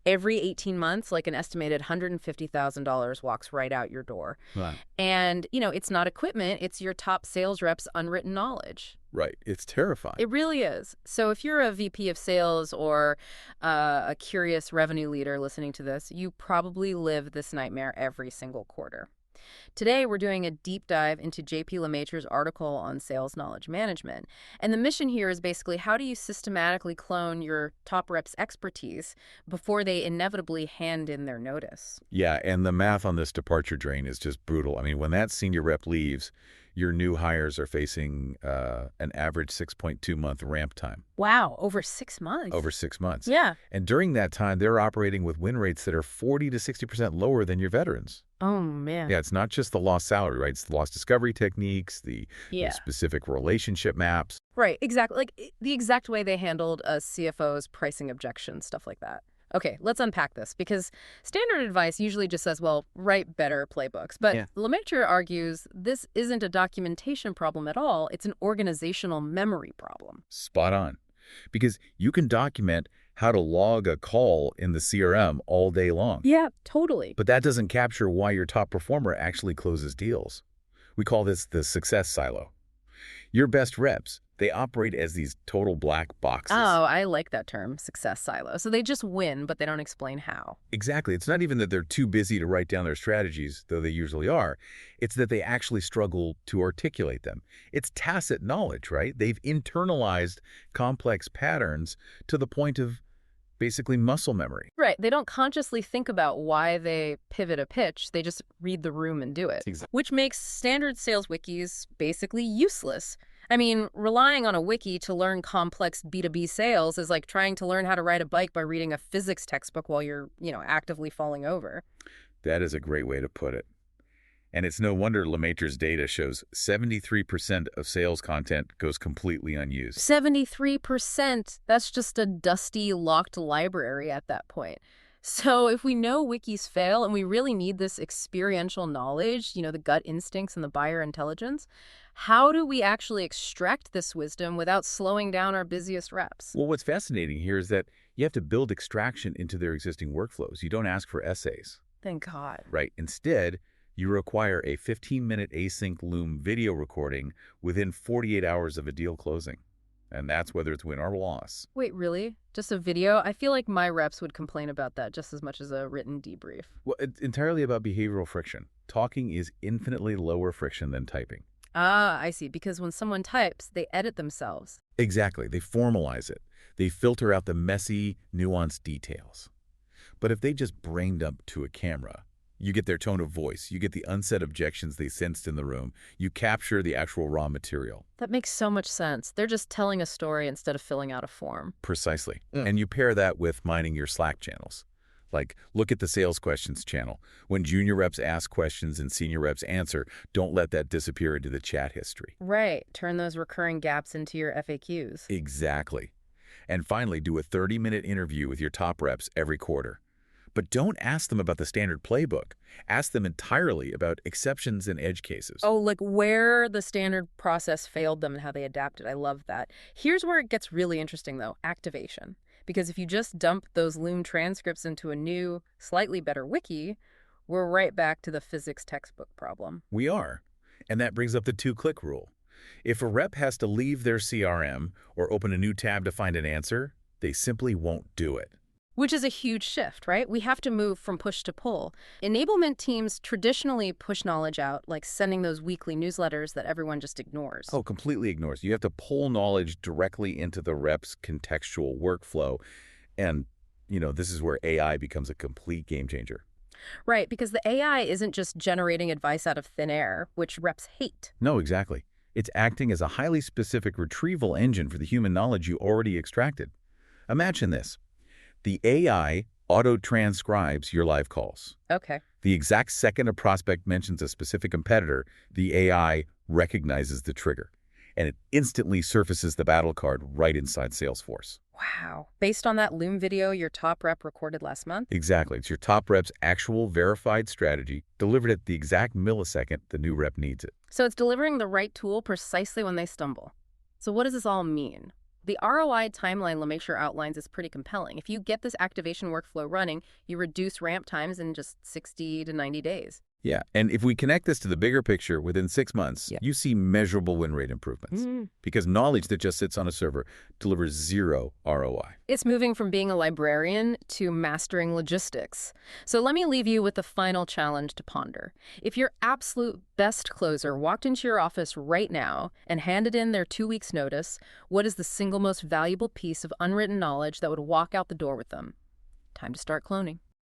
Every 18 months, like an estimated $150,000 walks right out your door. Right. And, it's not equipment, it's your top sales reps' unwritten knowledge. Right. It's terrifying. It really is. So if you're a VP of sales or a curious revenue leader listening to this, you probably live this nightmare every single quarter. Today, we're doing a deep dive into J.P. LeMaitre's article on sales knowledge management. And the mission here is basically, how do you systematically clone your top reps' expertise before they inevitably hand in their notice? Yeah, and the math on this departure drain is just brutal. I mean, when that senior rep leaves, your new hires are facing an average 6.2-month ramp time. Wow, over 6 months. Over 6 months. Yeah. And during that time, they're operating with win rates that are 40 to 60% lower than your veterans. Oh, man. Yeah, it's not just the lost salary, right? It's the lost discovery techniques, the Yeah. specific relationship maps. Right, exactly. Like the exact way they handled a CFO's pricing objection, stuff like that. Okay, let's unpack this, because standard advice usually just says, well, write better playbooks. But Yeah. LeMaitre argues this isn't a documentation problem at all. It's an organizational memory problem. Spot on. Because you can document how to log a call in the CRM all day long. Yeah, totally. But that doesn't capture why your top performer actually closes deals. We call this the success silo. Your best reps, they operate as these total black boxes. Oh, I like that term, success silo. So they just win, but they don't explain how. Exactly. It's not even that they're too busy to write down their strategies, though they usually are. It's that they actually struggle to articulate them. It's tacit knowledge, right? They've internalized complex patterns to the point of basically muscle memory. Right. They don't consciously think about why they pivot a pitch. They just read the room and do it, Exactly. which makes standard sales wikis basically useless. I mean, relying on a wiki to learn complex B2B sales is like trying to learn how to ride a bike by reading a physics textbook while you're, actively falling over. That is a great way to put it. And it's no wonder LeMaitre's data shows 73% of sales content goes completely unused. 73%. That's just a dusty, locked library at that point. So if we know wikis fail and we really need this experiential knowledge, the gut instincts and the buyer intelligence, how do we actually extract this wisdom without slowing down our busiest reps? Well, what's fascinating here is that you have to build extraction into their existing workflows. You don't ask for essays. Thank God. Right. Instead, you require a 15-minute async Loom video recording within 48 hours of a deal closing. And that's whether it's win or loss. Wait, really? Just a video? I feel like my reps would complain about that just as much as a written debrief. Well, it's entirely about behavioral friction. Talking is infinitely lower friction than typing. Ah, I see. Because when someone types, they edit themselves. Exactly. They formalize it. They filter out the messy, nuanced details. But if they just brain dump to a camera, you get their tone of voice, you get the unsaid objections they sensed in the room, you capture the actual raw material. That makes so much sense. They're just telling a story instead of filling out a form. Precisely. And you pair that with mining your Slack channels. Like, look at the sales questions channel. When junior reps ask questions and senior reps answer, don't let that disappear into the chat history. Right. Turn those recurring gaps into your FAQs. Exactly. And finally, do a 30-minute interview with your top reps every quarter. But don't ask them about the standard playbook. Ask them entirely about exceptions and edge cases. Oh, like where the standard process failed them and how they adapted. I love that. Here's where it gets really interesting, though, activation. Because if you just dump those Loom transcripts into a new, slightly better wiki, we're right back to the physics textbook problem. We are. And that brings up the 2-click rule. If a rep has to leave their CRM or open a new tab to find an answer, they simply won't do it. Which is a huge shift, right? We have to move from push to pull. Enablement teams traditionally push knowledge out, like sending those weekly newsletters that everyone just ignores. Oh, completely ignores. You have to pull knowledge directly into the rep's contextual workflow. And, this is where AI becomes a complete game changer. Right, because the AI isn't just generating advice out of thin air, which reps hate. No, exactly. It's acting as a highly specific retrieval engine for the human knowledge you already extracted. Imagine this. The AI auto-transcribes your live calls. Okay. The exact second a prospect mentions a specific competitor, the AI recognizes the trigger, and it instantly surfaces the battle card right inside Salesforce. Wow. Based on that Loom video your top rep recorded last month? Exactly. It's your top rep's actual verified strategy delivered at the exact millisecond the new rep needs it. So it's delivering the right tool precisely when they stumble. So what does this all mean? The ROI timeline Lemaitre outlines is pretty compelling. If you get this activation workflow running, you reduce ramp times in just 60 to 90 days. Yeah, and if we connect this to the bigger picture, within 6 months, Yeah. you see measurable win rate improvements. Because knowledge that just sits on a server delivers zero ROI. It's moving from being a librarian to mastering logistics. So let me leave you with the final challenge to ponder. If your absolute best closer walked into your office right now and handed in their 2 weeks' notice, what is the single most valuable piece of unwritten knowledge that would walk out the door with them? Time to start cloning.